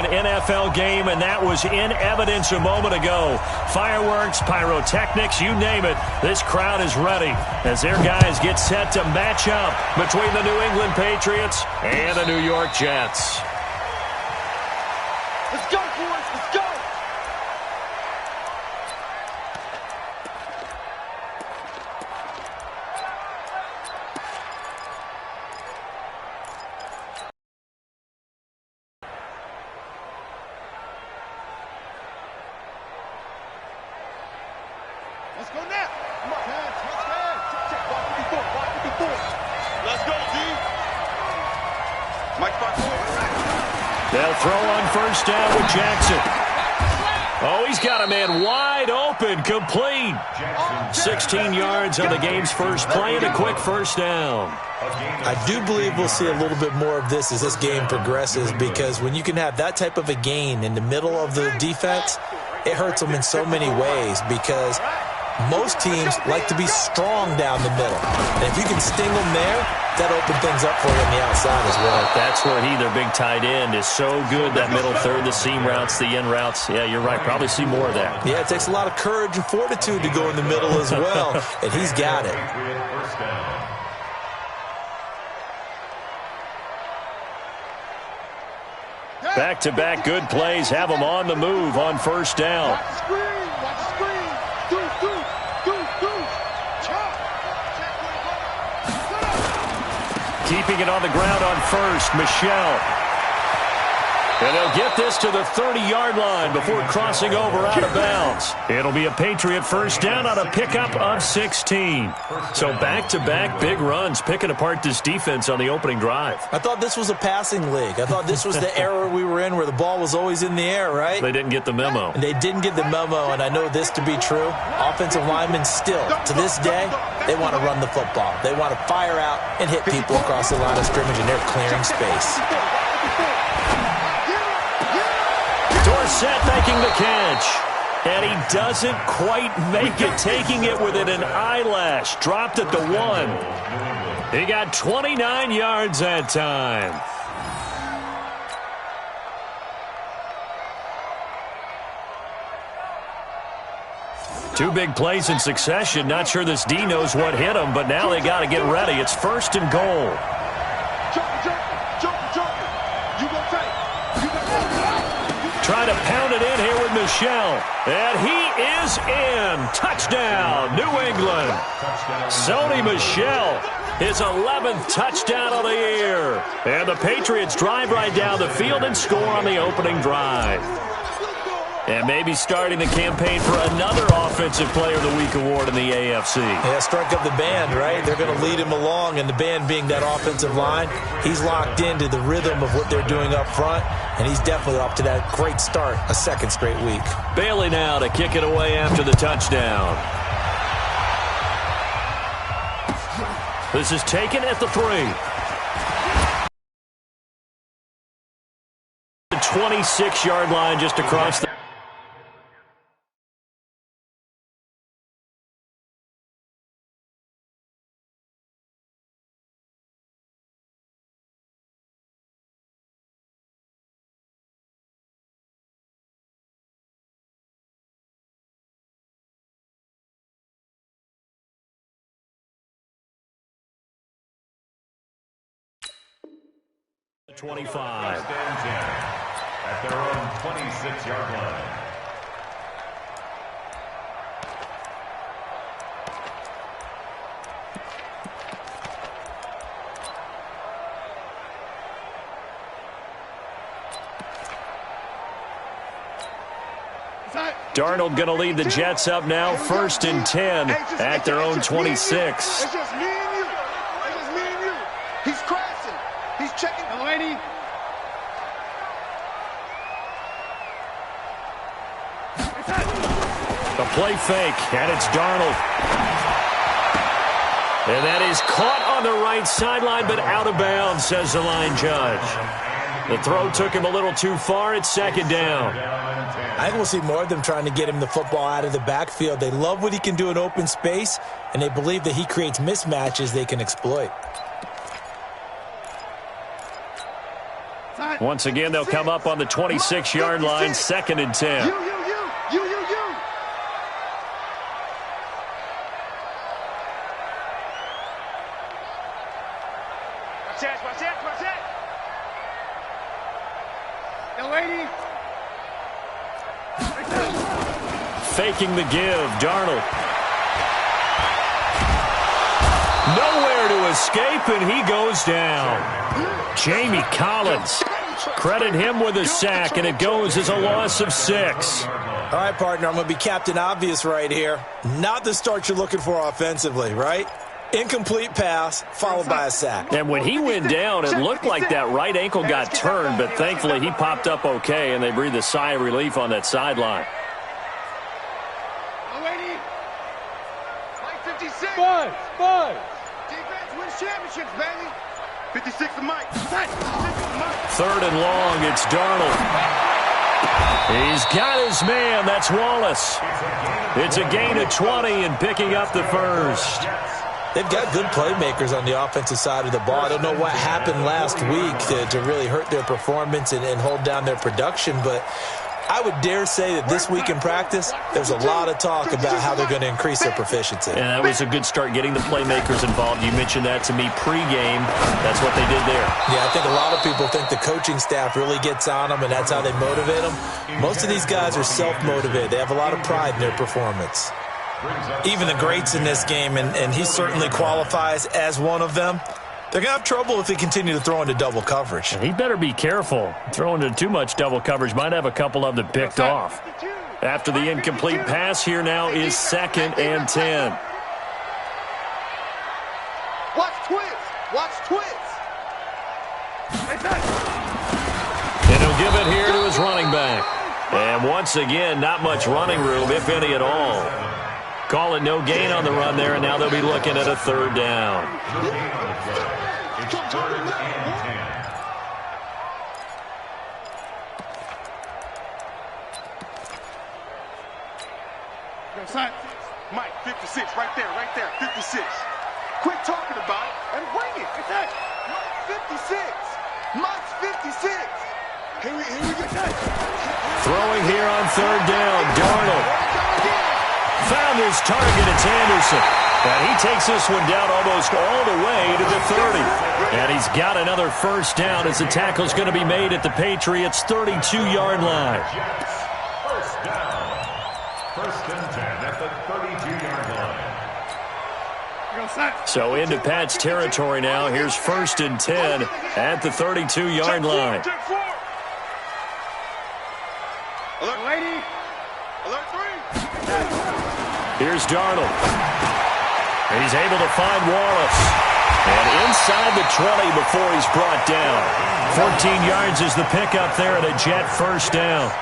NFL game, and that was in evidence a moment ago. Fireworks, pyrotechnics, you name it. This crowd is ready as their guys get set to match up between the New England Patriots and the New York Jets. Let's go, boys. Let's go. Let's go now. Come on. Check. Walk 54. Let's go, D. Mike 5-4. They'll throw on first down with Jackson. Oh, he's got a man wide open, complete. 16 yards on the game's first play and a quick first down. I do believe we'll see a little bit more of this as this game progresses, because when you can have that type of a gain in the middle of the defense, it hurts them in so many ways, because most teams like to be strong down the middle. And if you can sting them there, that opens things up for you on the outside as well. That's where their big tight end, is so good, that middle third, the seam routes, the in routes. Yeah, you're right. Probably see more of that. Yeah, it takes a lot of courage and fortitude to go in the middle as well, and he's got it. Back-to-back good plays have them on the move on first down. Watch the screen. Watch the screen. Keeping it on the ground on first, Michelle. And they'll get this to the 30-yard line before crossing over out of bounds. It'll be a Patriot first down on a pickup of 16. So back-to-back big runs, picking apart this defense on the opening drive. I thought this was a passing league. I thought this was the era we were in where the ball was always in the air, right? They didn't get the memo. And they didn't get the memo, and I know this to be true. Offensive linemen still, to this day, they want to run the football. They want to fire out and hit people across the line of scrimmage, and they're clearing space. Dorsett making the catch. And he doesn't quite make it, taking it within an eyelash. Dropped at the 1. He got 29 yards that time. Two big plays in succession. Not sure this D knows what hit him, but now they got to get ready. It's first and goal. Trying to pound it in here with Michelle. And he is in. Touchdown, New England. Sony Michel, his 11th touchdown of the year. And the Patriots drive right down the field and score on the opening drive. And maybe starting the campaign for another Offensive Player of the Week award in the AFC. Yeah, strike up the band, right? They're going to lead him along, and the band being that offensive line, he's locked into the rhythm of what they're doing up front, and he's definitely off to that great start, a second straight week. Bailey now to kick it away after the touchdown. This is taken at the 3. The 26-yard line just across the... The 25. At their own 26-yard line. Darnold going to lead the Jets up now, first and 10 at their own 26. It's just me and you. It's just me and you. He's crashing. He's checking. Delaney. The play fake, and it's Darnold. And that is caught on the right sideline, but out of bounds, says the line judge. The throw took him a little too far. It's second down. I think we'll see more of them trying to get him the football out of the backfield. They love what he can do in open space, and they believe that he creates mismatches they can exploit. Side. Once again, they'll come up on the 26-yard line, 2nd and 10. You. Watch it. Young lady. Faking the give, Darnold. Nowhere to escape, and he goes down. Jamie Collins. Credit him with a sack, and it goes as a loss of 6. All right, partner, I'm going to be Captain Obvious right here. Not the start you're looking for offensively, right? Incomplete pass, followed by a sack. And when he went down, it looked like that right ankle got turned, but thankfully he popped up okay, and they breathed a sigh of relief on that sideline. Buzz. Defense wins championships, baby. 56 to Mike. 3rd and long, it's Darnold. He's got his man. That's Wallace. It's a gain of 20 and picking up the first. They've got good playmakers on the offensive side of the ball. I don't know what happened last week to really hurt their performance and hold down their production, but I would dare say that this week in practice, there's a lot of talk about how they're going to increase their proficiency. And that was a good start, getting the playmakers involved. You mentioned that to me pregame. That's what they did there. Yeah, I think a lot of people think the coaching staff really gets on them, and that's how they motivate them. Most of these guys are self-motivated. They have a lot of pride in their performance. Even the greats in this game, and he certainly qualifies as one of them, they're going to have trouble if they continue to throw into double coverage. He better be careful. Throwing into too much double coverage might have a couple of them picked off. After the incomplete pass, here now is 2nd and 10. Watch twins. And he'll give it here to his running back. And once again, not much running room, if any at all. Call it no gain on the run there, and now they'll be looking at a 3rd down. It's 3rd and 10. Mike, 56, right there, 56. Quit talking about it and bring it. Mike's 56. Here we go. Throwing here on 3rd down, Darnold. Found his target, it's Anderson. And he takes this one down almost all the way to the 30. And he's got another 1st down as the tackle's going to be made at the Patriots' 32-yard line. First down. 1st and 10 at the 32-yard line. So into Pat's territory now. Here's 1st and 10 at the 32-yard line. Alert, lady. Alert 3. Here's Darnold. He's able to find Wallace. And inside the 20 before he's brought down. 14 yards is the pickup there at a Jet 1st down.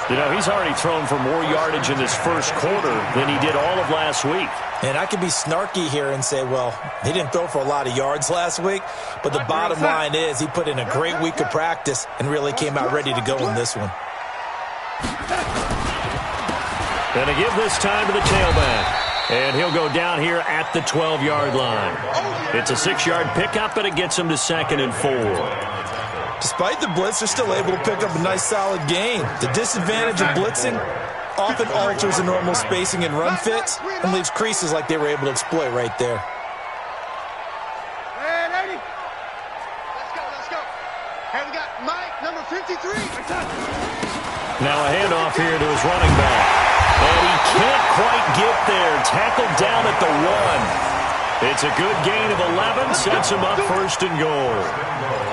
You know, he's already thrown for more yardage in this first quarter than he did all of last week. And I could be snarky here and say, well, he didn't throw for a lot of yards last week, but the bottom line is he put in a great week of practice and really came out ready to go in this one. Going to give this time to the tailback. And he'll go down here at the 12-yard line. It's a 6-yard pickup, and it gets him to 2nd and 4. Despite the blitz, they're still able to pick up a nice, solid gain. The disadvantage of blitzing often alters the normal spacing and run fits and leaves creases like they were able to exploit right there. Hey, lady. Let's go. Hey, we got Mike, number 53. Now a handoff here to his running back. And he can't quite get there. Tackled down at the 1. It's a good gain of 11. Sets him up 1st and goal.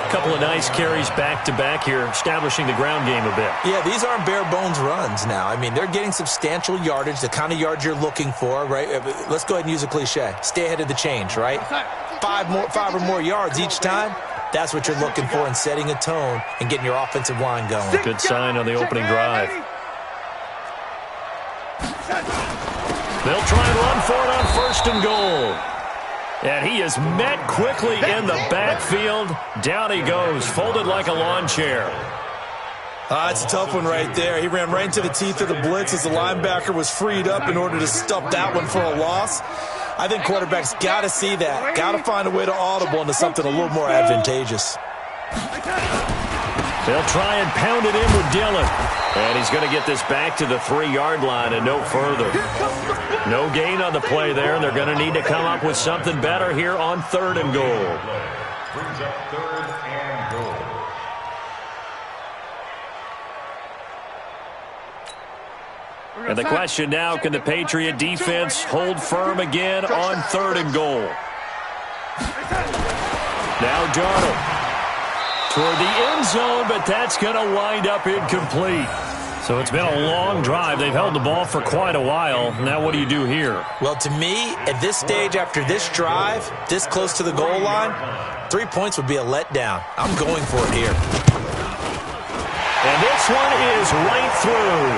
A couple of nice carries back-to-back here, establishing the ground game a bit. Yeah, these aren't bare-bones runs now. I mean, they're getting substantial yardage, the kind of yards you're looking for, right? Let's go ahead and use a cliche. Stay ahead of the change, right? 5 or more yards each time. That's what you're looking for in setting a tone and getting your offensive line going. Good sign on the opening drive. They'll try and run for it on 1st and goal. And he is met quickly in the backfield. Down he goes, folded like a lawn chair. It's a tough one right there. He ran right into the teeth of the blitz as the linebacker was freed up in order to stop that one for a loss. I think quarterbacks got to see that. Got to find a way to audible into something a little more advantageous. They'll try and pound it in with Dillon. And he's going to get this back to the 3-yard line and no further. No gain on the play there, and they're going to need to come up with something better here on 3rd and goal. Brings up 3rd and goal. And the question now, can the Patriot defense hold firm again on 3rd and goal? Now Darnold toward the end zone, but that's going to wind up incomplete. So it's been a long drive. They've held the ball for quite a while. Now what do you do here? Well, to me, at this stage, after this drive, this close to the goal line, 3 points would be a letdown. I'm going for it here. And this one is right through.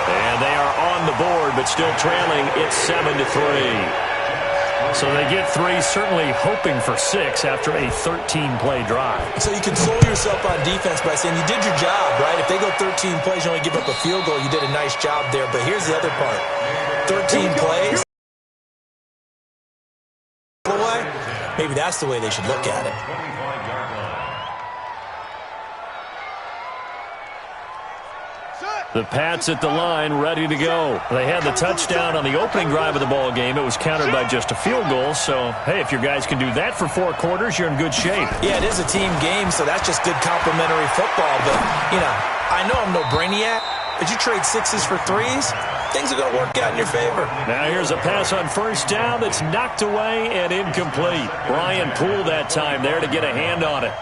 And they are on the board, but still trailing. It's 7-3. So they get 3, certainly hoping for 6 after a 13-play drive. So you console yourself on defense by saying you did your job, right? If they go 13 plays, you only give up a field goal, you did a nice job there. But here's the other part. 13 plays. Maybe that's the way they should look at it. The Pats at the line, ready to go. They had the touchdown on the opening drive of the ball game. It was countered by just a field goal. So, hey, if your guys can do that for 4 quarters, you're in good shape. Yeah, it is a team game, so that's just good complimentary football. But, you know, I know I'm no brainiac, but you trade 6s for 3s, things are going to work out in your favor. Now here's a pass on 1st down that's knocked away and incomplete. Brian Poole that time there to get a hand on it.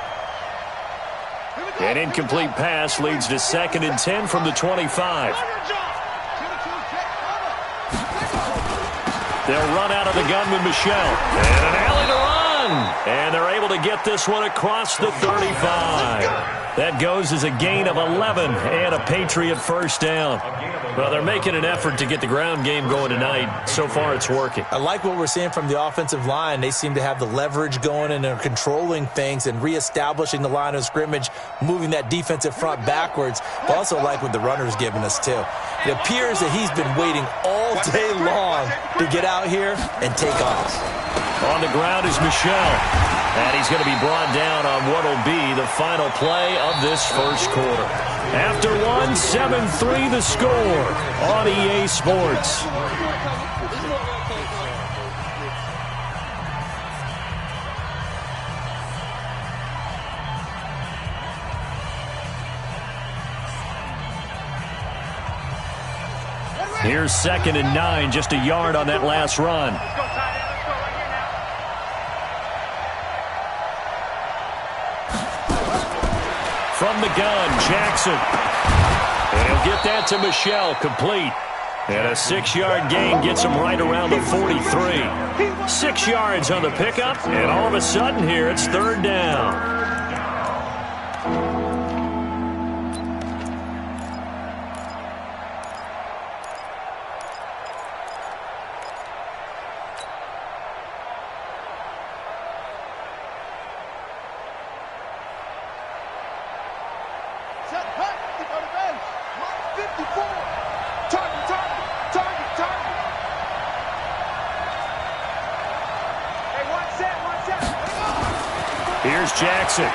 An incomplete pass leads to 2nd and 10 from the 25. They'll run out of the gun with Michel. And an alley to run. And they're able to get this one across the 35. That goes as a gain of 11 and a Patriot 1st down. Well, they're making an effort to get the ground game going tonight. So far, it's working. I like what we're seeing from the offensive line. They seem to have the leverage going, and they're controlling things and reestablishing the line of scrimmage, moving that defensive front backwards. But also like what the runner's giving us, too. It appears that he's been waiting all day long to get out here and take off. On the ground is Michel. And he's going to be brought down on what will be the final play of this 1st quarter. After 1, 7-3 the score on EA Sports. Here's 2nd and 9, just a yard on that last run. From the gun, Jackson. And he'll get that to Michel, complete. And a 6-yard gain gets him right around the 43. 6 yards on the pickup, and all of a sudden here it's 3rd down. Here's Jackson.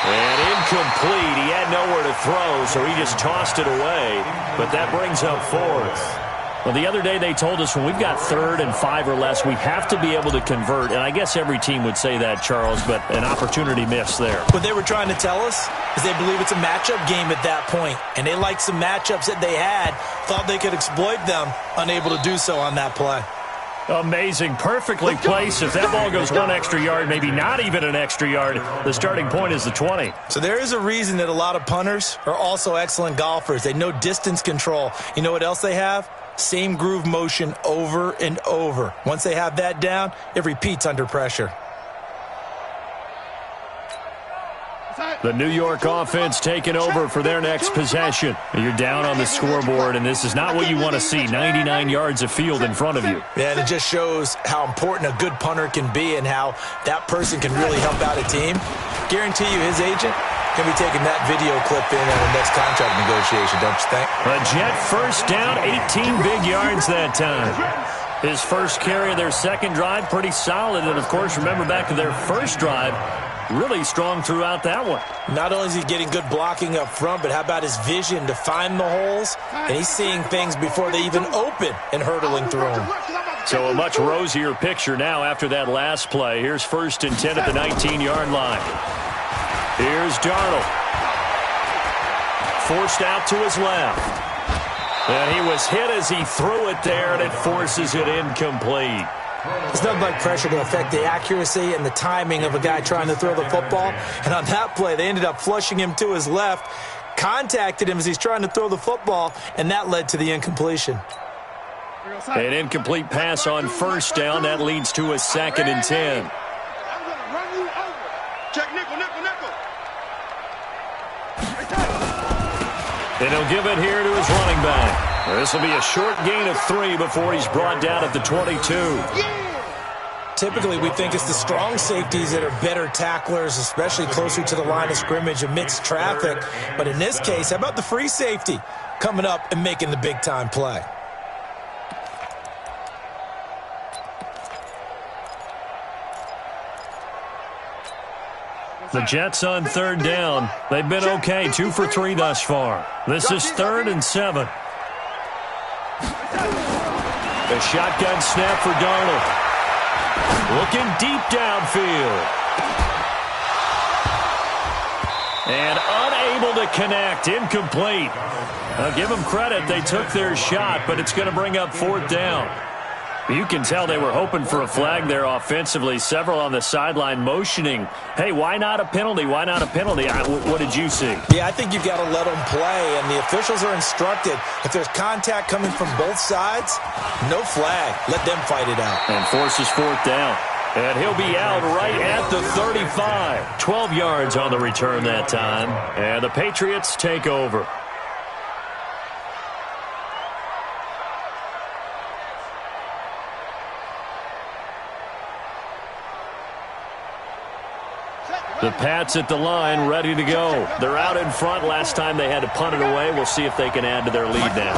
And incomplete. He had nowhere to throw, so he just tossed it away. But that brings up 4th. Well, the other day they told us when we've got 3rd and 5 or less, we have to be able to convert. And I guess every team would say that, Charles, but an opportunity missed there. What they were trying to tell us is they believe it's a matchup game at that point. And they liked some matchups that they had, thought they could exploit them, unable to do so on that play. Amazing. Perfectly placed. If that ball goes 1 extra yard, maybe not even an extra yard, the starting point is the 20. So there is a reason that a lot of punters are also excellent golfers. They know distance control. You know what else they have? Same groove motion over and over. Once they have that down, it repeats under pressure. The New York offense taking over for their next possession. You're down on the scoreboard, and this is not what you want to see. 99 yards of field in front of you. Yeah, and it just shows how important a good punter can be and how that person can really help out a team. Guarantee you his agent can be taking that video clip in on the next contract negotiation, don't you think? A Jet 1st down, 18 big yards that time. His first carry of their 2nd drive, pretty solid. And, of course, remember back to their 1st drive, really strong throughout that one. Not only is he getting good blocking up front, but how about his vision to find the holes? And he's seeing things before they even open and hurdling through them. So a much rosier picture now after that last play. Here's 1st and 10 at the 19-yard line. Here's Darnold. Forced out to his left. And he was hit as he threw it there, and it forces it incomplete. There's nothing like pressure to affect the accuracy and the timing of a guy trying to throw the football. And on that play, they ended up flushing him to his left, contacted him as he's trying to throw the football, and that led to the incompletion. An incomplete pass on 1st down. That leads to a 2nd and 10. I'm going to run you over. Check nickel, nickel, nickel. And he'll give it here to his running back. This will be a short gain of 3 before he's brought down at the 22. Typically, we think it's the strong safeties that are better tacklers, especially closer to the line of scrimmage amidst traffic. But in this case, how about the free safety coming up and making the big-time play? The Jets on 3rd down. They've been okay, 2 for 3 thus far. This is 3rd and 7. A shotgun snap for Darnold. Looking deep downfield. And unable to connect. Incomplete. I'll give them credit. They took their shot, but it's going to bring up 4th down. You can tell they were hoping for a flag there offensively. Several on the sideline motioning, hey, why not a penalty? Why not a penalty? What did you see? Yeah, I think you've got to let them play, and the officials are instructed. If there's contact coming from both sides, no flag. Let them fight it out. And forces 4th down. And he'll be out right at the 35. 12 yards on the return that time. And the Patriots take over. The Pats at the line, ready to go. They're out in front. Last time they had to punt it away. We'll see if they can add to their lead now.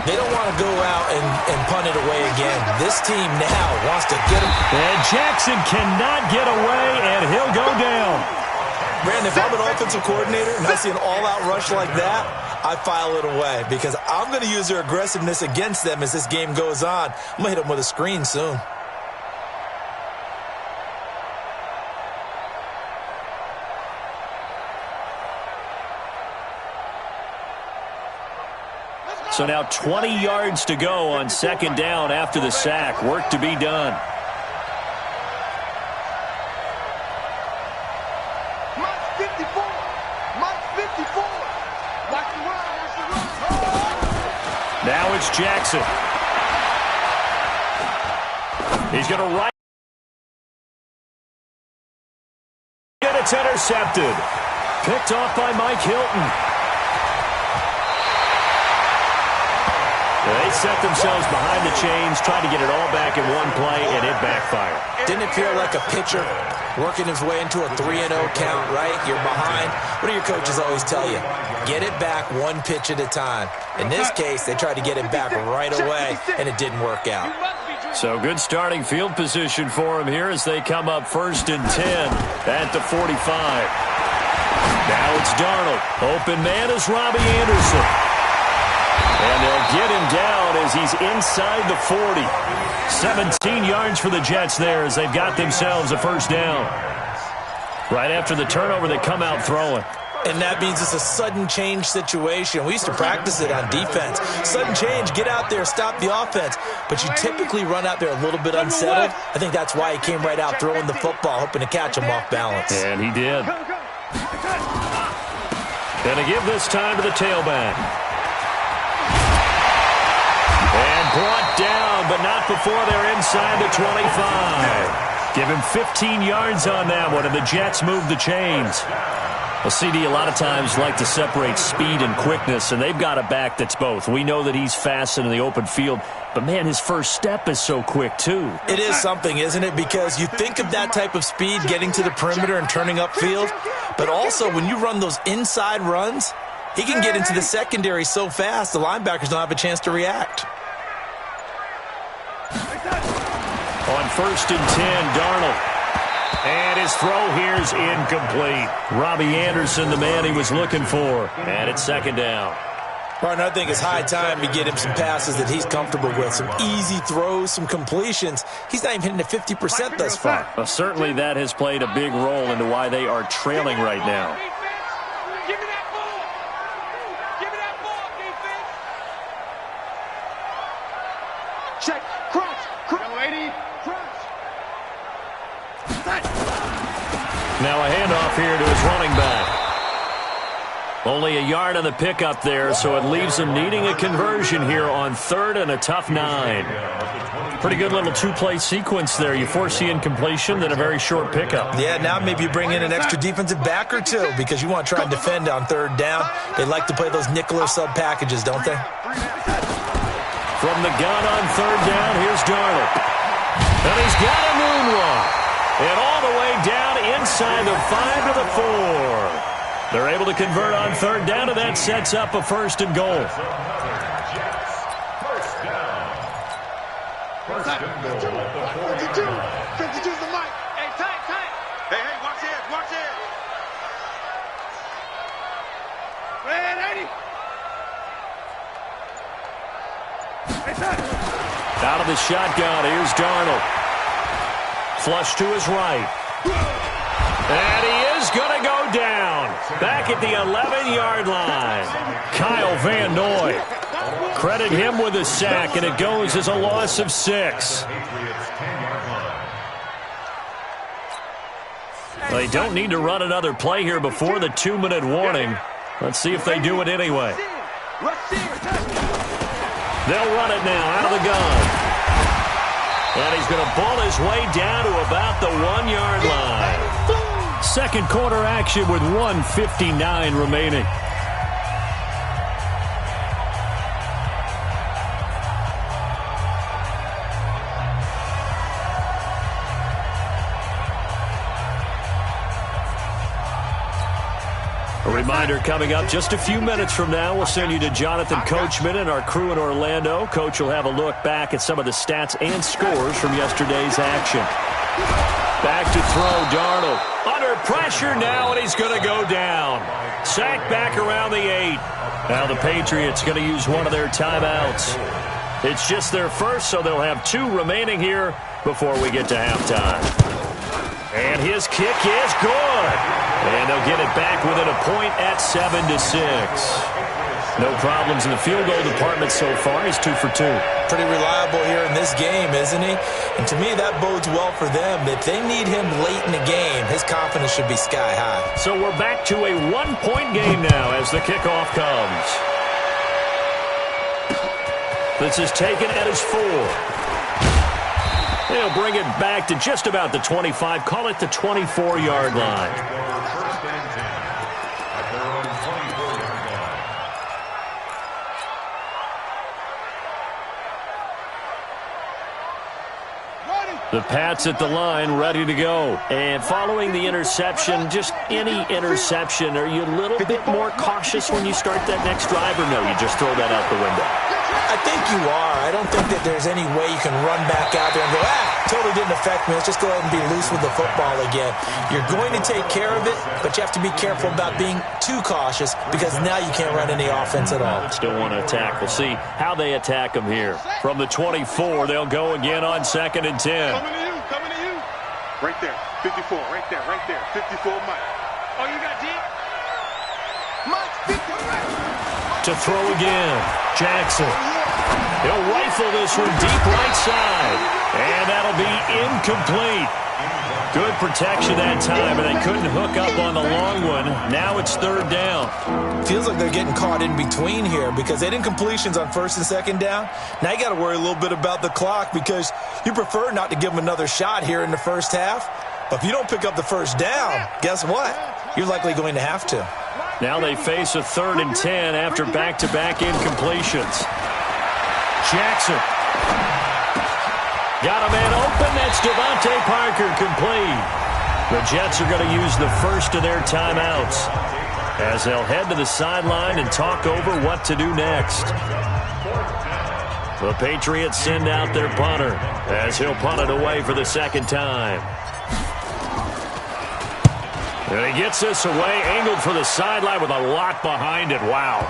They don't want to go out and punt it away again. This team now wants to get him. And Jackson cannot get away, and he'll go down. Brandon, if I'm an offensive coordinator and I see an all-out rush like that, I file it away because I'm going to use their aggressiveness against them as this game goes on. I'm going to hit them with a screen soon. So now 20 yards to go on 2nd down after the sack. Work to be done. Mike 54. Mike 54. Watch the run. Watch the run. Now it's Jackson. He's going to right. And it's intercepted. Picked off by Mike Hilton. They set themselves behind the chains, tried to get it all back in one play, and it backfired. Didn't it feel like a pitcher working his way into a 3-0 count, right? You're behind. What do your coaches always tell you? Get it back one pitch at a time. In this case, they tried to get it back right away, and it didn't work out. So good starting field position for him here as they come up 1st and 10 at the 45. Now it's Darnold. Open man is Robbie Anderson. And they'll get him down as he's inside the 40. 17 yards for the Jets there as they've got themselves a 1st down. Right after the turnover, they come out throwing. And that means it's a sudden change situation. We used to practice it on defense. Sudden change, get out there, stop the offense. But you typically run out there a little bit unsettled. I think that's why he came right out throwing the football, hoping to catch him off balance. And he did. Gonna give this time to the tailback. And brought down, but not before they're inside the 25. Give him 15 yards on that one, and the Jets move the chains. Well, CD, a lot of times like to separate speed and quickness, and they've got a back that's both. We know that he's fast in the open field, but, man, his first step is so quick, too. It is something, isn't it? Because you think of that type of speed getting to the perimeter and turning upfield, but also when you run those inside runs, he can get into the secondary so fast the linebackers don't have a chance to react. On 1st and 10, Darnold. And his throw here is incomplete. Robbie Anderson, the man he was looking for. And it's second down. Partner, I think it's high time to get him some passes that he's comfortable with. Some easy throws, some completions. He's not even hitting the 50% thus far. Well, certainly that has played a big role into why they are trailing right now. Give me that ball. Give me that ball, defense. Check. Crunch. Young lady. Crunch. Now a handoff here to his running back. Only a yard on the pickup there, so it leaves him needing a conversion here on 3rd and a tough 9. Pretty good little two-play sequence there. You force the incompletion, then a very short pickup. Yeah, now maybe you bring in an extra defensive back or two because you want to try and defend on 3rd down. They like to play those nickel or sub packages, don't they? From the gun on 3rd down, here's Darnold. And he's got a moonwalk. And all the way down inside the 5 to the 4. They're able to convert on 3rd down, and that sets up a 1st and goal. First down. First and goal at the 52. 52's the mic. Hey, tight. Hey, watch it. Red 80. Hey, tight. Out of the shotgun, here's Darnold. Flush to his right. And he is going to go down. Back at the 11-yard line. Kyle Van Noy. Credit him with a sack, and it goes as a loss of 6. They don't need to run another play here before the 2-minute warning. Let's see if they do it anyway. They'll run it now out of the gun. And he's going to ball his way down to about the 1-yard line. Second quarter action with 1:59 remaining. A reminder coming up just a few minutes from now, we'll send you to Jonathan Coachman and our crew in Orlando. Coach will have a look back at some of the stats and scores from yesterday's action. Back to throw, Darnold. Under pressure now, and he's going to go down. Sacked back around the 8. Now the Patriots going to use one of their timeouts. It's just their first, so they'll have 2 remaining here before we get to halftime. And his kick is good. And they'll get it back within a point at 7-6. No problems in the field goal department so far. He's 2 for 2. Pretty reliable here in this game, isn't he? And to me, that bodes well for them. If they need him late in the game, his confidence should be sky high. So we're back to a 1-point game now as the kickoff comes. This is taken at his 4. They'll bring it back to just about the 25. Call it the 24-yard line. First and 10 at their own 24-yard line. The Pats at the line, ready to go. And following the interception, just any interception, are you a little bit more cautious when you start that next drive, or no, you just throw that out the window? I think you are. I don't think that there's any way you can run back out there and go, totally didn't affect me. Let's just go ahead and be loose with the football again. You're going to take care of it, but you have to be careful about being too cautious because now you can't run any offense at all. Still want to attack. We'll see how they attack them here. From the 24, they'll go again on 2nd and 10. Coming to you. Right there. 54. Right there. 54, Mike. Oh, you got deep? Mike, 54. To throw again. Jackson. He'll rifle this one deep right side. And that'll be incomplete. Good protection that time, and they couldn't hook up on the long one. Now it's 3rd down. Feels like they're getting caught in between here because they had incompletions on 1st and 2nd down. Now you got to worry a little bit about the clock because you prefer not to give them another shot here in the first half. But if you don't pick up the 1st down, guess what? You're likely going to have to. Now they face a 3rd and 10 after back-to-back incompletions. Jackson. Got a man open. That's Devontae Parker complete. The Jets are going to use the first of their timeouts as they'll head to the sideline and talk over what to do next. The Patriots send out their punter as he'll punt it away for the 2nd time. And he gets this away, angled for the sideline with a lot behind it. Wow.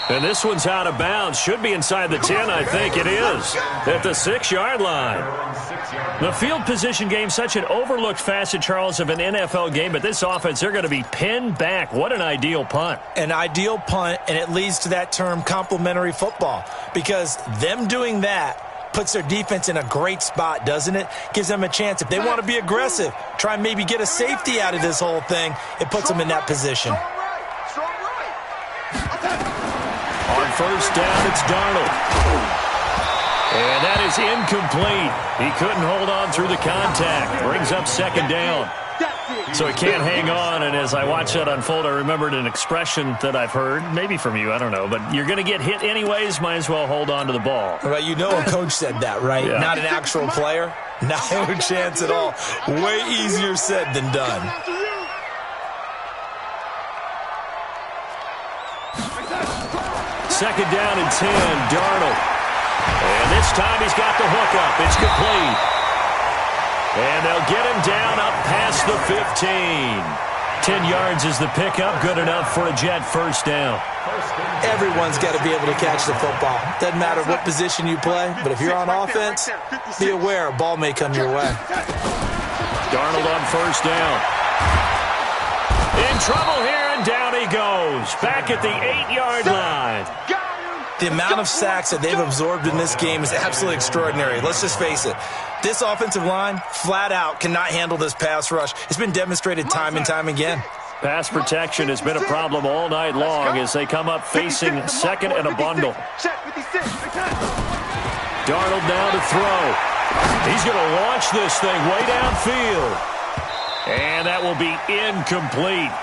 And this one's out of bounds. Should be inside the 10, I think it is, at the 6-yard line. The field position game, such an overlooked facet, Charles, of an NFL game, but this offense, they're going to be pinned back. What an ideal punt. An ideal punt, and it leads to that term complementary football, because them doing that puts their defense in a great spot, doesn't it? Gives them a chance. If they want to be aggressive, try and maybe get a safety out of this whole thing, it puts them in that position. On first down, it's Darnold. And that is incomplete. He couldn't hold on through the contact. Brings up second down. So he can't hang on, and as I watched that unfold, I remembered an expression that I've heard, maybe from you, I don't know, but you're going to get hit anyways, might as well hold on to the ball. Right, you know a coach said that, right? Yeah. Not an actual player. No chance at all. Way easier said than done. Second down and 10, Darnold. And this time he's got the hook up. It's complete. And they'll get him down up past the 15. 10 yards is the pickup. Good enough for a Jet first down. Everyone's got to be able to catch the football. Doesn't matter what position you play, but if you're on offense, be aware a ball may come your way. Darnold on first down. In trouble here, and down he goes. Back at the 8-yard line. The amount of sacks that they've absorbed in this game is absolutely extraordinary. Let's just face it. This offensive line, flat out, cannot handle this pass rush. It's been demonstrated time and time again. Pass protection has been a problem all night long as they come up facing second and a bundle. Darnold now to throw. He's going to launch this thing way downfield. And that will be incomplete.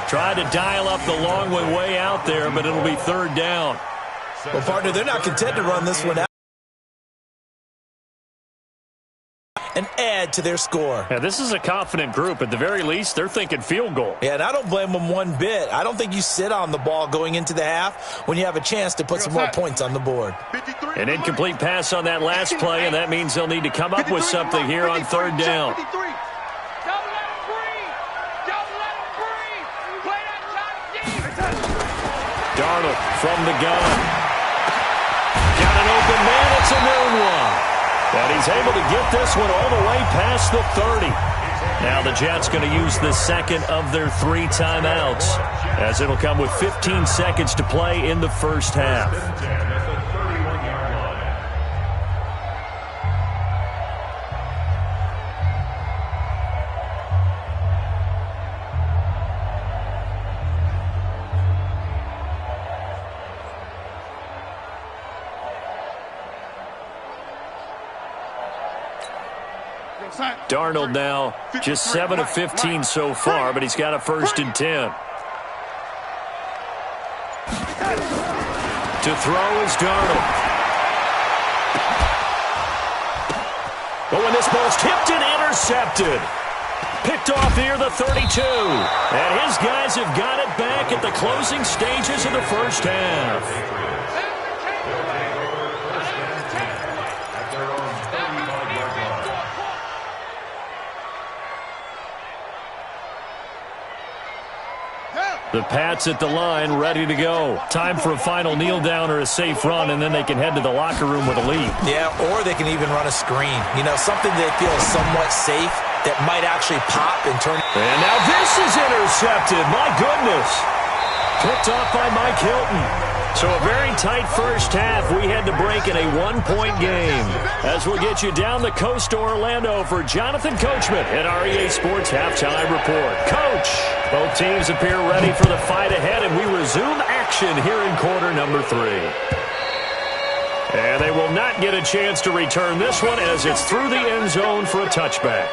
Tried to dial up the long one way out there, but it'll be third down. Well, partner, they're not content to run this one out and add to their score. Yeah, this is a confident group. At the very least, they're thinking field goal. Yeah, and I don't blame them one bit. I don't think you sit on the ball going into the half when you have a chance to put some more points on the board. An incomplete pass on that last play, and that means they'll need to come up with something here on third down. Darnold from the gun. Got an open man. It's a noon one. And he's able to get this one all the way past the 30. Now the Jets going to use the second of their 3 timeouts, as it'll come with 15 seconds to play in the first half. Darnold now just 7 of 15 so far, but he's got a first and 10. To throw is Darnold. But when this ball's tipped and intercepted. Picked off near the 32. And his guys have got it back at the closing stages of the first half. The Pats at the line, ready to go. Time for a final kneel down or a safe run, and then they can head to the locker room with a lead. Yeah, or they can even run a screen. You know, something they feel is somewhat safe that might actually pop and turn. And now this is intercepted. My goodness. Picked off by Mike Hilton. So a very tight first half. We had to break in a 1-point game. As we'll get you down the coast to Orlando for Jonathan Coachman at our EA Sports Halftime Report. Coach, both teams appear ready for the fight ahead, and we resume action here in quarter number 3. And they will not get a chance to return this one as it's through the end zone for a touchback.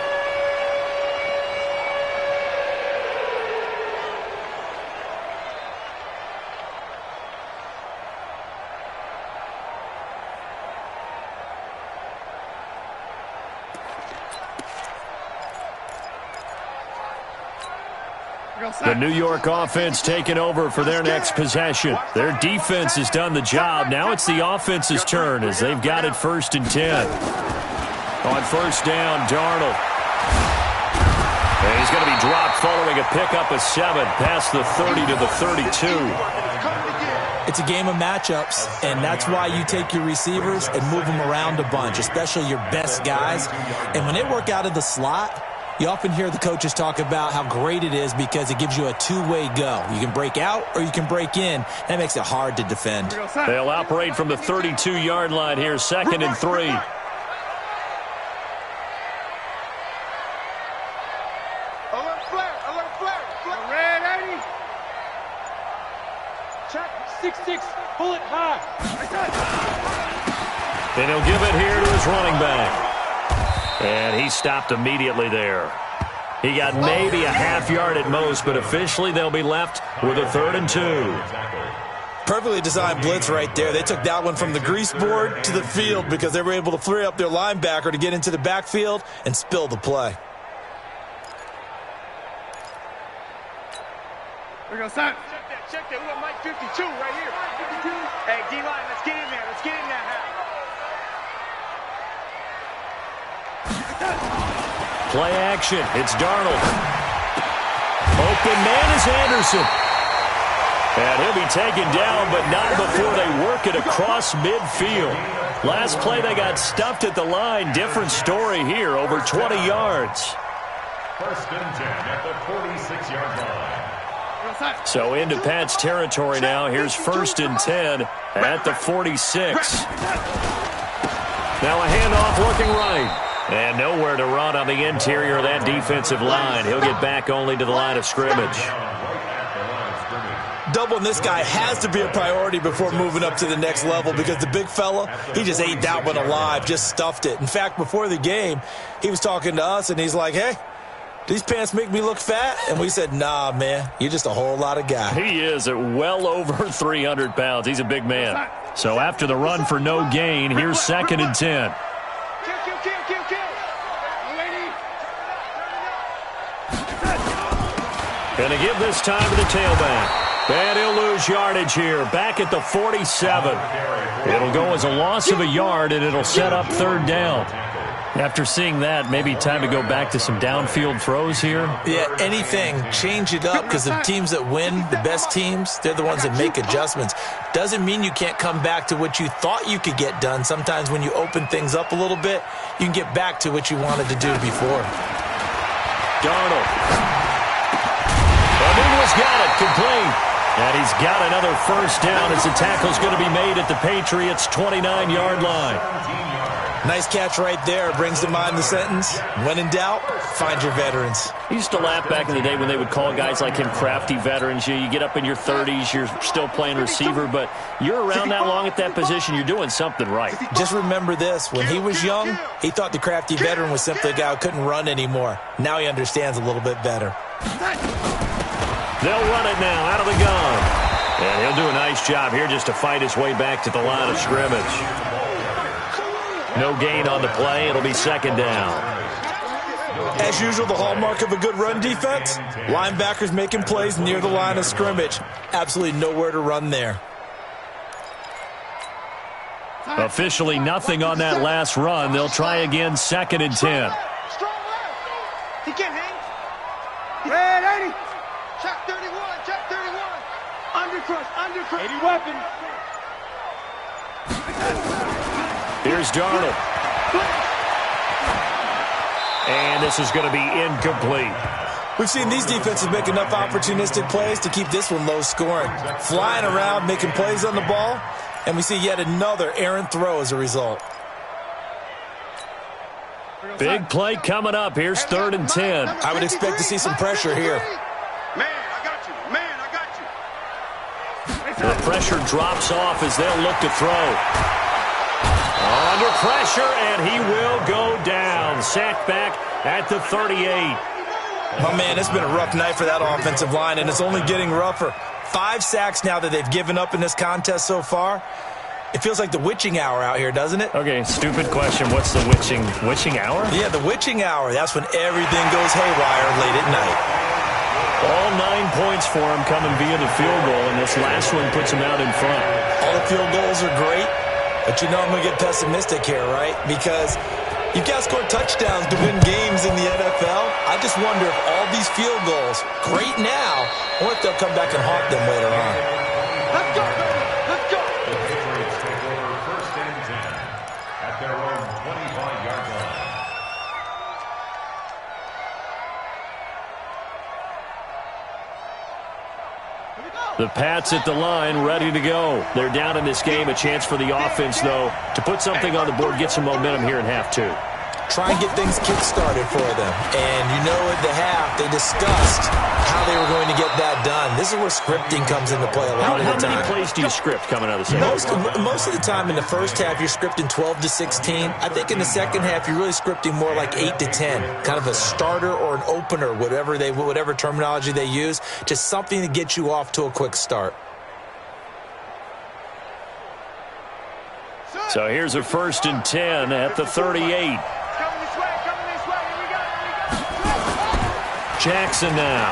The New York offense taking over for their next possession. Their defense has done the job. Now it's the offense's turn as they've got it first and 10. On first down, Darnold. And he's going to be dropped following a pickup of 7 past the 30 to the 32. It's a game of matchups, and that's why you take your receivers and move them around a bunch, especially your best guys. And when they work out of the slot, you often hear the coaches talk about how great it is because it gives you a two-way go. You can break out or you can break in. That makes it hard to defend. They'll operate from the 32-yard line here, 2nd and 3. Alert flare. Red 80. Check. 6-6. Pull it high. And he'll give it here to his running back. And he stopped immediately there. He got maybe a half yard at most, but officially they'll be left with a 3rd and 2. Perfectly designed blitz right there. They took that one from the grease board to the field because they were able to free up their linebacker to get into the backfield and spill the play. We're going to start. Check that. We got Mike 52 right here. 52. Hey, D-line, let's get in there. Let's get in that half. Play action. It's Darnold. Open man is Anderson. And he'll be taken down, but not before they work it across midfield. Last play, they got stuffed at the line. Different story here, over 20 yards. 1st and 10 at the 46-yard line. So into Pat's territory now. Here's 1st and 10 at the 46. Now a handoff looking right. And nowhere to run on the interior of that defensive line. He'll get back only to the line of scrimmage. Doubling this guy has to be a priority before moving up to the next level because the big fella, he just ate that one alive, just stuffed it. In fact, before the game, he was talking to us, and he's like, hey, these pants make me look fat? And we said, nah, man, you're just a whole lot of guy. He is at well over 300 pounds. He's a big man. So after the run for no gain, here's 2nd and 10. Going to give this time to the tailback. And he'll lose yardage here. Back at the 47. It'll go as a loss of a yard, and it'll set up 3rd down. After seeing that, maybe time to go back to some downfield throws here. Yeah, anything. Change it up because the teams that win, the best teams, they're the ones that make adjustments. Doesn't mean you can't come back to what you thought you could get done. Sometimes when you open things up a little bit, you can get back to what you wanted to do before. Darnold. He's got it, complete. And he's got another 1st down as the tackle's going to be made at the Patriots' 29-yard line. Nice catch right there. Brings to mind the sentence, when in doubt, find your veterans. I used to laugh back in the day when they would call guys like him crafty veterans. You get up in your 30s, you're still playing receiver, but you're around that long at that position, you're doing something right. Just remember this. When he was young, he thought the crafty veteran was simply a guy who couldn't run anymore. Now he understands a little bit better. They'll run it now out of the gun. And he'll do a nice job here just to fight his way back to the line of scrimmage. No gain on the play. It'll be 2nd down. As usual, the hallmark of a good run defense, linebackers making plays near the line of scrimmage. Absolutely nowhere to run there. Officially nothing on that last run. They'll try again, 2nd and 10. Strong left. He can't hang. Red 80. Check 31. Check 31. Undercrush. 80 weapon. Here's Darnold. And this is going to be incomplete. We've seen these defenses make enough opportunistic plays to keep this one low scoring. Flying around, making plays on the ball, and we see yet another errant throw as a result. Big play coming up. Here's 3rd and 10. I would expect to see some pressure here. Man, I got you. Man, I got you. The pressure drops off as they'll look to throw. Under pressure, and he will go down. Sacked back at the 38. Oh, man, it's been a rough night for that offensive line, and it's only getting rougher. 5 sacks now that they've given up in this contest so far. It feels like the witching hour out here, doesn't it? Okay, stupid question. What's the witching hour? Yeah, the witching hour. That's when everything goes haywire late at night. All 9 points for him coming via the field goal, and this last one puts him out in front. All the field goals are great, but you know I'm going to get pessimistic here, right? Because You got to score touchdowns to win games in the NFL. I just wonder if all these field goals, great now, or if they'll come back and haunt them later on. Let's go, baby. Let's go. The Patriots take over 1st and 10 at their own 25-yard line. The Pats at the line, ready to go. They're down in this game. A chance for the offense, though, to put something on the board, get some momentum here in half two. Try and get things kick-started for them. And you know at the half, they discussed how they were going to get that done. This is where scripting comes into play a lot of the time. How many plays do you script coming out of the second? Most of the time in the first half, you're scripting 12 to 16. I think in the second half, you're really scripting more like 8 to 10. Kind of a starter or an opener, whatever terminology they use. Just something to get you off to a quick start. So here's a 1st and 10 at the 38. Jackson now.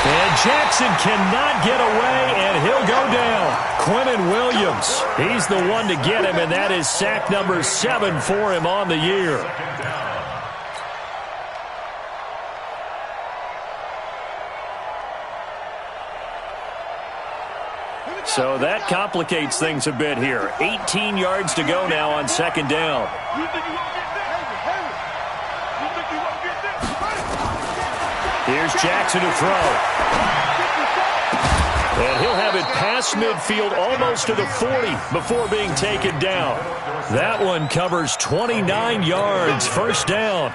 And Jackson cannot get away, and he'll go down. Quinnen Williams, he's the one to get him, and that is sack number 7 for him on the year. So that complicates things a bit here. 18 yards to go now on 2nd down. Here's Jackson to throw. And he'll have it past midfield almost to the 40 before being taken down. That one covers 29 yards, 1st down.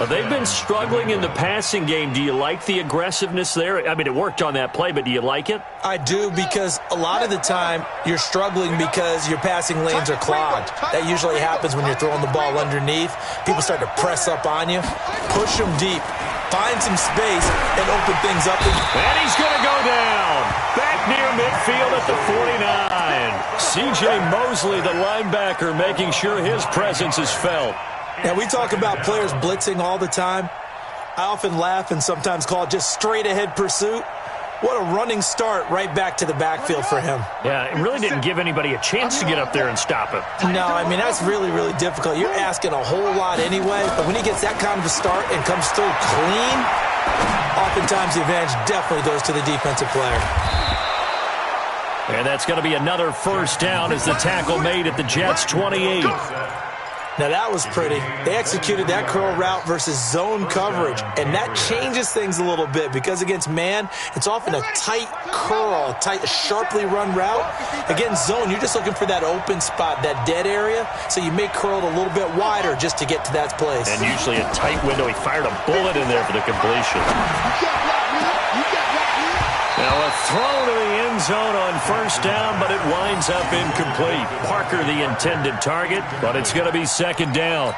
They've been struggling in the passing game. Do you like the aggressiveness there? I mean, it worked on that play, but do you like it? I do, because a lot of the time you're struggling because your passing lanes are clogged. That usually happens when you're throwing the ball underneath. People start to press up on you. Push them deep. Find some space and open things up. And he's going to go down. Back near midfield at the 49. C.J. Mosley, the linebacker, making sure his presence is felt. Now, we talk about players blitzing all the time. I often laugh and sometimes call it just straight-ahead pursuit. What a running start right back to the backfield for him. Yeah, it really didn't give anybody a chance to get up there and stop him. No, I mean, that's really, really difficult. You're asking a whole lot anyway, but when he gets that kind of a start and comes through clean, oftentimes the advantage definitely goes to the defensive player. And that's going to be another 1st down as the tackle made at the Jets' 28. Now, that was pretty. They executed that curl route versus zone coverage, and that changes things a little bit because against man, it's often a tight curl, tight, sharply run route. Against zone, you're just looking for that open spot, that dead area, so you may curl it a little bit wider just to get to that place. And usually a tight window. He fired a bullet in there for the completion. Now a throw to the end zone on 1st down, but it winds up incomplete. Parker the intended target, but it's going to be 2nd down.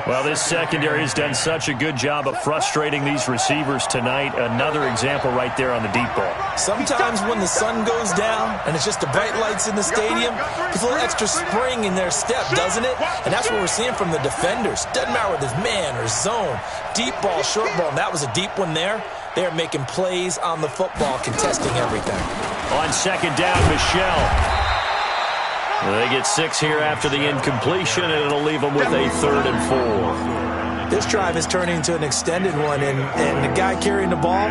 Well, this secondary has done such a good job of frustrating these receivers tonight. Another example right there on the deep ball. Sometimes when the sun goes down and it's just the bright lights in the stadium, there's a little extra spring in their step, doesn't it? And that's what we're seeing from the defenders. Doesn't matter whether it's man or zone, deep ball, short ball, and that was a deep one there. They're making plays on the football, contesting everything. On 2nd down, Michelle. They get 6 here after the incompletion, and it'll leave them with a 3rd and 4. This drive is turning into an extended one, and the guy carrying the ball,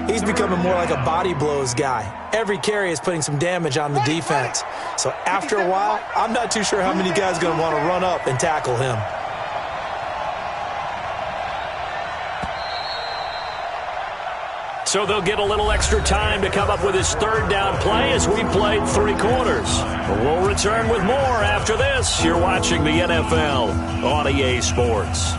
he's becoming more like a body blows guy. Every carry is putting some damage on the defense. So after a while, I'm not too sure how many guys are going to want to run up and tackle him. So they'll get a little extra time to come up with his 3rd down play as we played 3 quarters. We'll return with more after this. You're watching the NFL on EA Sports.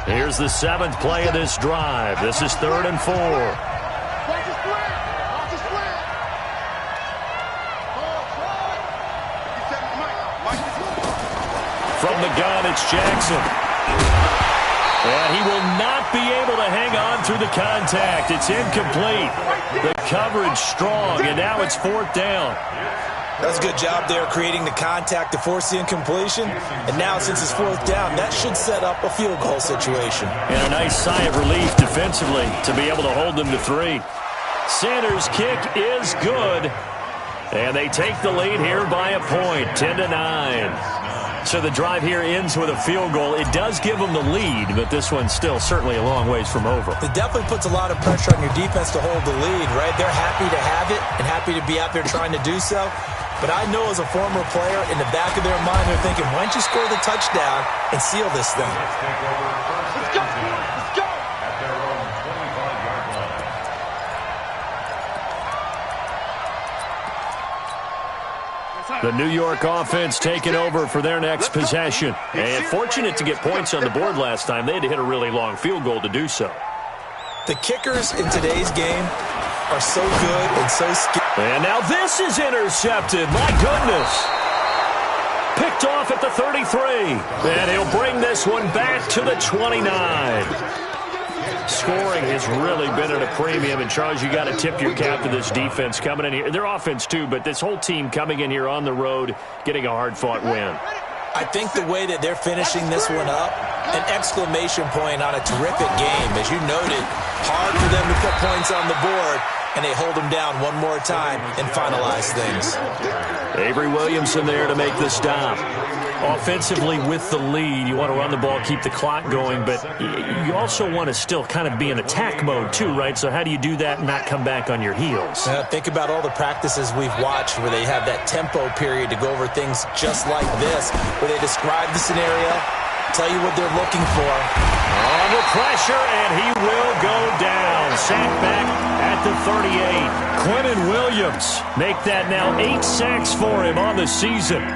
Here's the 7th play of this drive. This is 3rd and 4. From the gun, it's Jackson. And he will not be able to hang on through the contact. It's incomplete. The coverage strong, and now it's 4th down. That's a good job there creating the contact to force the incompletion. And now since it's 4th down, that should set up a field goal situation. And a nice sigh of relief defensively to be able to hold them to 3. Sanders' kick is good. And they take the lead here by a point, 10-9. So the drive here ends with a field goal. It does give them the lead, but this one's still certainly a long ways from over. It definitely puts a lot of pressure on your defense to hold the lead, right? They're happy to have it and happy to be out there trying to do so. But I know as a former player, in the back of their mind, they're thinking, why don't you score the touchdown and seal this thing? Let's go. Let's go. At their own 25-yard line. The New York offense taking over for their next possession. And fortunate to get points on the board last time. They had to hit a really long field goal to do so. The kickers in today's game are so good and so skilled. And now this is intercepted. My goodness. Picked off at the 33. And he'll bring this one back to the 29. Scoring has really been at a premium. And, Charles, you got to tip your cap to this defense coming in here. Their offense, too, but this whole team coming in here on the road, getting a hard-fought win. I think the way that they're finishing this one up, an exclamation point on a terrific game. As you noted, hard for them to put points on the board, and they hold them down one more time and finalize things. Avery Williamson there to make the stop. Offensively with the lead, you want to run the ball, keep the clock going, but you also want to still kind of be in attack mode too, right? So how do you do that and not come back on your heels? Think about all the practices we've watched where they have that tempo period to go over things just like this, where they describe the scenario, tell you what they're looking for. Under pressure, and he will go down. Sacked back at the 38. Quentin Williams make that now 8 sacks for him on the season.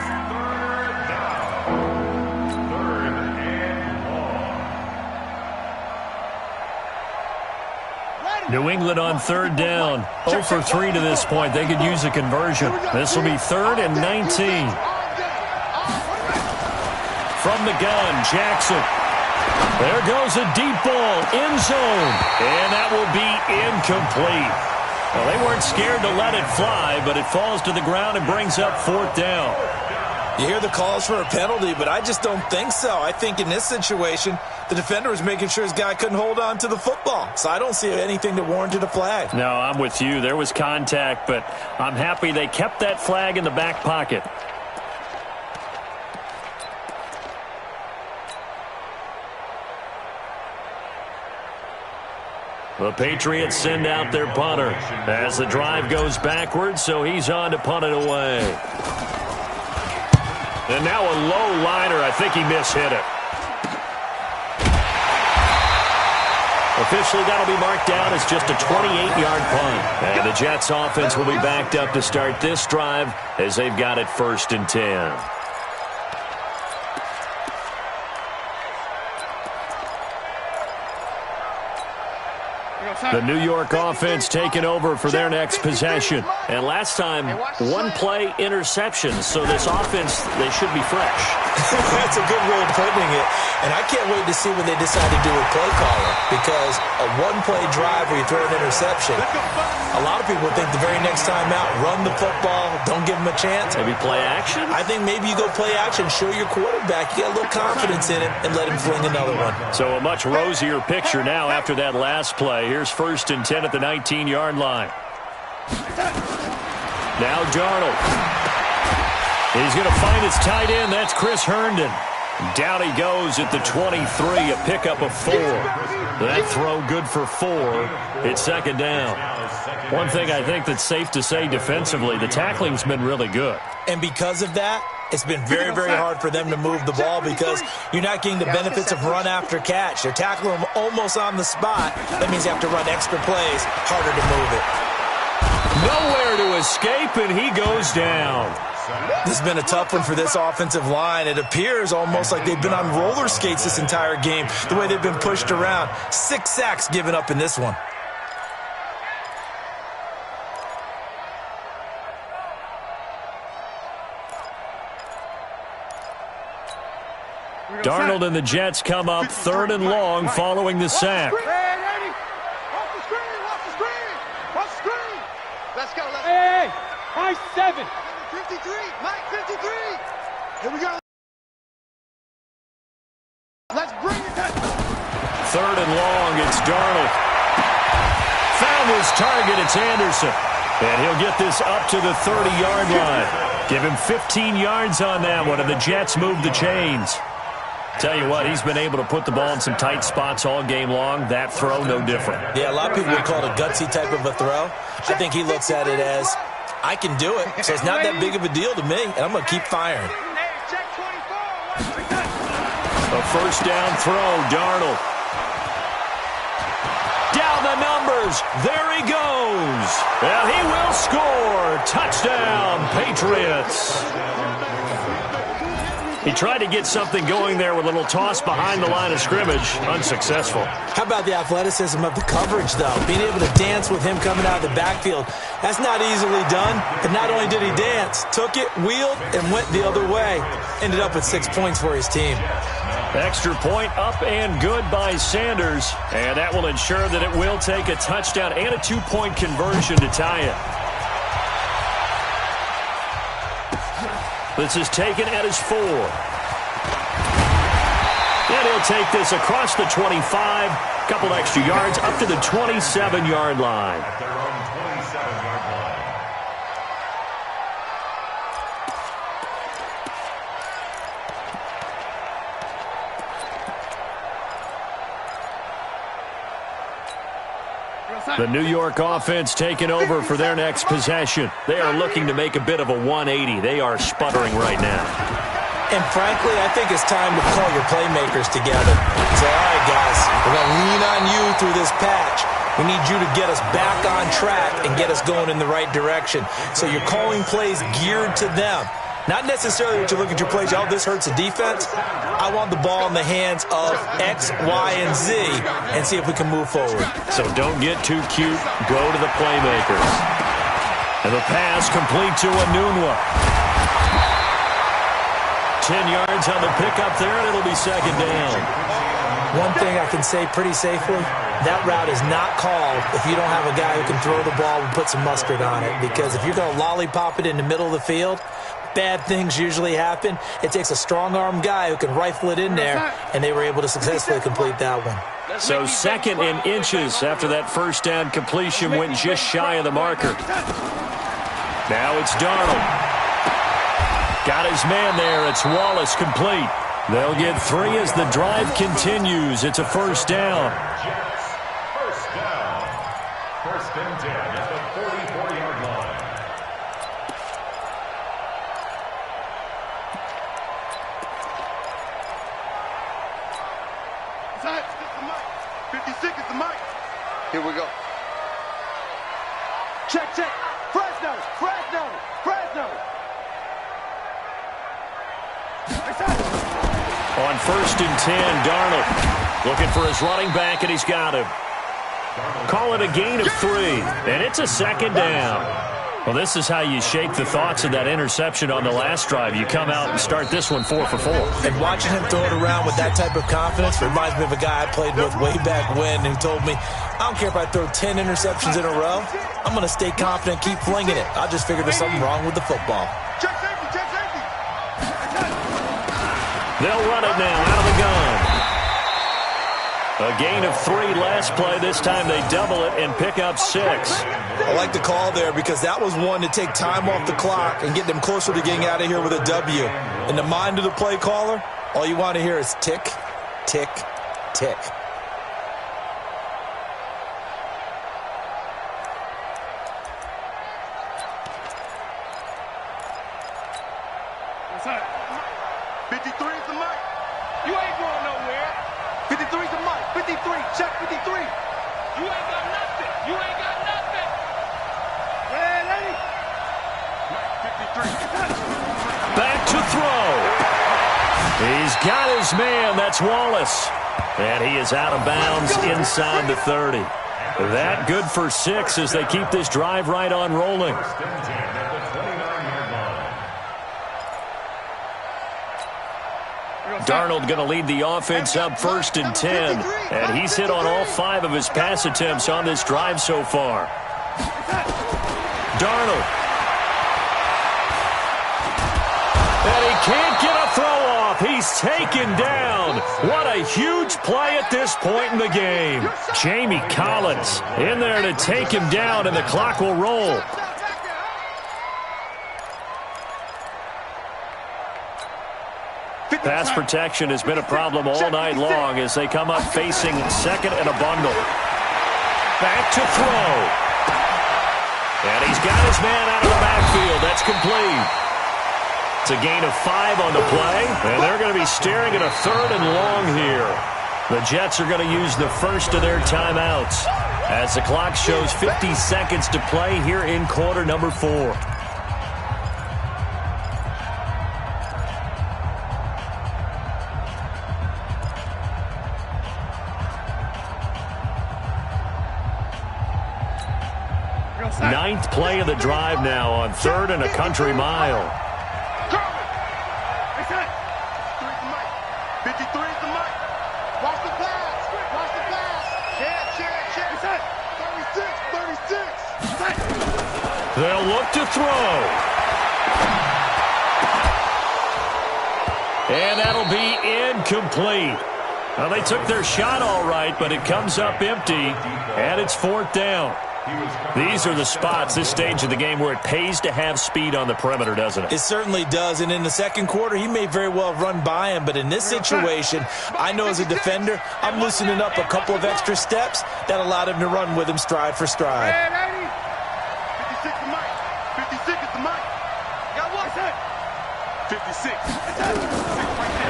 New England on third down. 0 for 3 to this point. They could use a conversion. This will be 3rd and 19. From the gun, Jackson. There goes a deep ball, end zone. And that will be incomplete. Well, they weren't scared to let it fly, but it falls to the ground and brings up 4th down. You hear the calls for a penalty, but I just don't think so. I think in this situation, the defender was making sure his guy couldn't hold on to the football. So I don't see anything that warranted a flag. No, I'm with you. There was contact, but I'm happy they kept that flag in the back pocket. The Patriots send out their punter as the drive goes backwards, so he's on to punt it away. And now a low liner. I think he mishit it. Officially, that'll be marked down as just a 28-yard punt. And the Jets offense will be backed up to start this drive as they've got it 1st and 10. The New York offense taking over for their next possession. And last time, 1 play interception. So this offense, they should be fresh. That's a good way of putting it. And I can't wait to see when they decide to do a play caller. Because a 1-play drive where you throw an interception, a lot of people think the very next time out, run the football, don't give them a chance. Maybe play action? I think maybe you go play action, show your quarterback, you got a little confidence in it, and let him fling another one. So a much rosier picture now after that last play. Here's 1st and 10 at the 19-yard line. Now Darnold. He's going to find his tight end. That's Chris Herndon. Down he goes at the 23, a pickup of 4. That throw good for 4. It's 2nd down. One thing I think that's safe to say defensively, the tackling's been really good. And because of that, it's been very, very hard for them to move the ball because you're not getting the benefits of run after catch. They're tackling them almost on the spot. That means you have to run extra plays, harder to move it. Nowhere to escape, and he goes down. This has been a tough one for this offensive line. It appears almost like they've been on roller skates this entire game, the way they've been pushed around. 6 sacks given up in this one. Darnold and the Jets come up 3rd and long following the sack. Watch the screen. Let's go. Hey, high 7. 53, Mike 53. Here we go. Let's bring it. 3rd and long, it's Darnold. Found On his target, it's Anderson. And he'll get this up to the 30-yard line. Give him 15 yards on that one, and the Jets move the chains. Tell you what, he's been able to put the ball in some tight spots all game long. That throw, no different. Yeah, a lot of people would call it a gutsy type of a throw. I think he looks at it as, I can do it, so it's not that big of a deal to me, and I'm going to keep firing. A first down throw, Darnold. Down the numbers. There he goes. And he will score. Touchdown, Patriots. He tried to get something going there with a little toss behind the line of scrimmage. Unsuccessful. How about the athleticism of the coverage, though? Being able to dance with him coming out of the backfield. That's not easily done. But not only did he dance, took it, wheeled, and went the other way. Ended up with 6 points for his team. Extra point up and good by Sanders. And that will ensure that it will take a touchdown and a 2-point conversion to tie it. This is taken at his 4. And he'll take this across the 25. Couple extra yards up to the 27-yard line. At their own 27-yard line. The New York offense taking over for their next possession. They are looking to make a bit of a 180. They are sputtering right now. And frankly, I think it's time to call your playmakers together. Say, all right, guys, we're going to lean on you through this patch. We need you to get us back on track and get us going in the right direction. So you're calling plays geared to them. Not necessarily what you're looking at your plays. Oh, this hurts the defense. I want the ball in the hands of X, Y, and Z and see if we can move forward. So don't get too cute. Go to the playmakers. And the pass complete to Anunwa. 10 yards on the pickup there, and it'll be second down. One thing I can say pretty safely, that route is not called if you don't have a guy who can throw the ball and put some mustard on it. Because if you're going to lollipop it in the middle of the field, bad things usually happen. It takes a strong-arm guy who can rifle it in there, and they were able to successfully complete that one. So second in inches after that first down completion went just shy of the marker. Now it's Darnold. Got his man there. It's Wallace complete. They'll get 3 as the drive continues. It's a first down. Jets, first down. First and 10 at the 44-yard line. Side, it's the mic. 56 is the mic. Here we go. Check, check. Fresno, Fresno, Fresno. On first and 10, Darnold looking for his running back, and he's got him. Call it a gain of 3, and it's a second down. Well, this is how you shake the thoughts of that interception on the last drive. You come out and start this one 4 for 4. And watching him throw it around with that type of confidence reminds me of a guy I played with way back when who told me, I don't care if I throw 10 interceptions in a row. I'm going to stay confident, keep flinging it. I just figured there's something wrong with the football. Check safety, check safety. They'll run it now out of the gun. A gain of 3 last play. This time they double it and pick up 6. I like the call there because that was one to take time off the clock and get them closer to getting out of here with a W. In the mind of the play caller, all you want to hear is tick, tick, tick. What's up? 53 is the mic. You ain't going nowhere. 53 is the mic. 53, check 53. You ain't got nothing. You ain't got nothing. Ready? 53. Back to throw. He's got his man. That's Wallace. And he is out of bounds inside the 30. That good for 6 as they keep this drive right on rolling. First and 10 at the 29-yard line. Darnold going to lead the offense up first and 10. And he's hit on all 5 of his pass attempts on this drive so far. Darnold. And he can't get a throw off. He's taken down. What a huge play at this point in the game. Jamie Collins in there to take him down, and the clock will roll. Pass protection has been a problem all night long as they come up facing second and a bundle. Back to throw. And he's got his man out of the backfield. That's complete. It's a gain of 5 on the play, and they're going to be staring at a 3rd and long here. The Jets are going to use the first of their timeouts as the clock shows 50 seconds to play here in quarter number 4. Ninth play of the drive now on 3rd and a country mile. 53 is the mic. Watch the pass. Watch the pass. Check. 36. They'll look to throw. And that'll be incomplete. Well, they took their shot all right, but it comes up empty, and it's 4th down. These are the spots, this stage of the game, where it pays to have speed on the perimeter, doesn't it? It certainly does, and in the second quarter, he may very well run by him, but in this situation, I know as a defender, I'm loosening up a couple of extra steps that allowed him to run with him stride for stride. 56 is the mic. 56 is the mic. Got one. 56.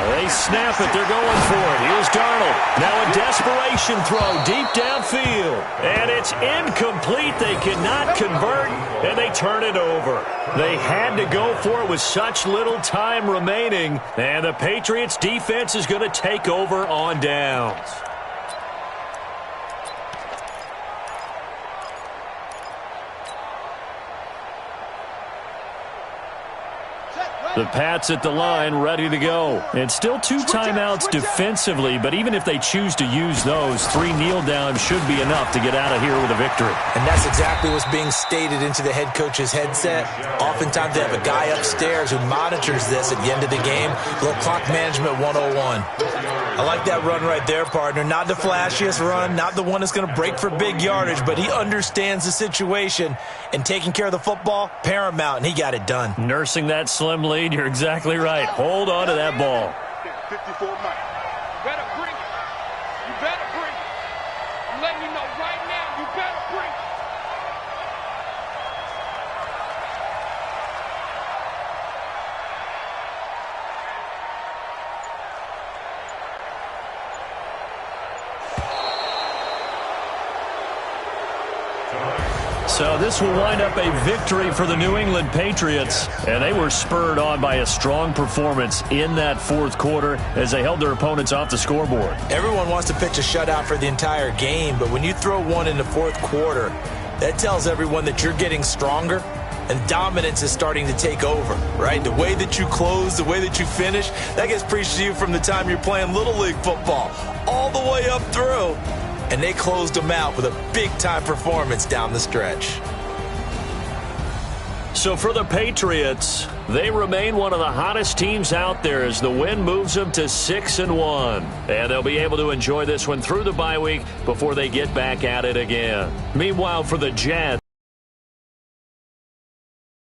They snap it. They're going for it. Here's Darnold. Now a desperation throw deep downfield. And it's incomplete. They cannot convert, and they turn it over. They had to go for it with such little time remaining. And the Patriots defense is going to take over on downs. The Pats at the line, ready to go. And still 2 timeouts defensively, but even if they choose to use those, 3 kneel downs should be enough to get out of here with a victory. And that's exactly what's being stated into the head coach's headset. Oftentimes they have a guy upstairs who monitors this at the end of the game. Little clock management 101. I like that run right there, partner. Not the flashiest run, not the one that's going to break for big yardage, but he understands the situation, and taking care of the football, paramount, and he got it done. Nursing that slim lead, you're exactly right. Hold on to that ball. 54 mic. You better bring it. You better bring it. I'm letting you know right now, you better bring it. So this will wind up a victory for the New England Patriots, and they were spurred on by a strong performance in that 4th quarter as they held their opponents off the scoreboard. Everyone wants to pitch a shutout for the entire game, but when you throw one in the 4th quarter, that tells everyone that you're getting stronger and dominance is starting to take over, right? The way that you close, the way that you finish, that gets preached to you from the time you're playing Little League football all the way up through. And they closed them out with a big-time performance down the stretch. So for the Patriots, they remain one of the hottest teams out there as the win moves them to 6-1. And they'll be able to enjoy this one through the bye week before they get back at it again. Meanwhile, for the Jets,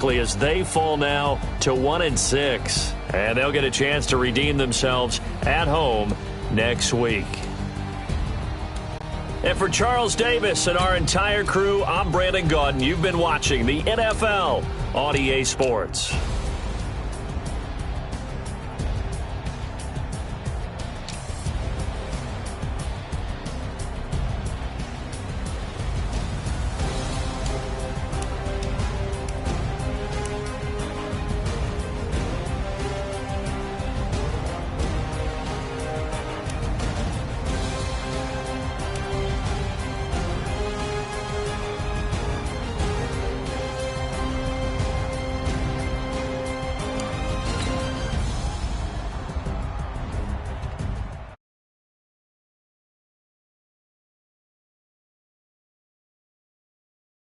as they fall now to 1-6. And they'll get a chance to redeem themselves at home next week. And for Charles Davis and our entire crew, I'm Brandon Gaudin. You've been watching the NFL on EA Sports.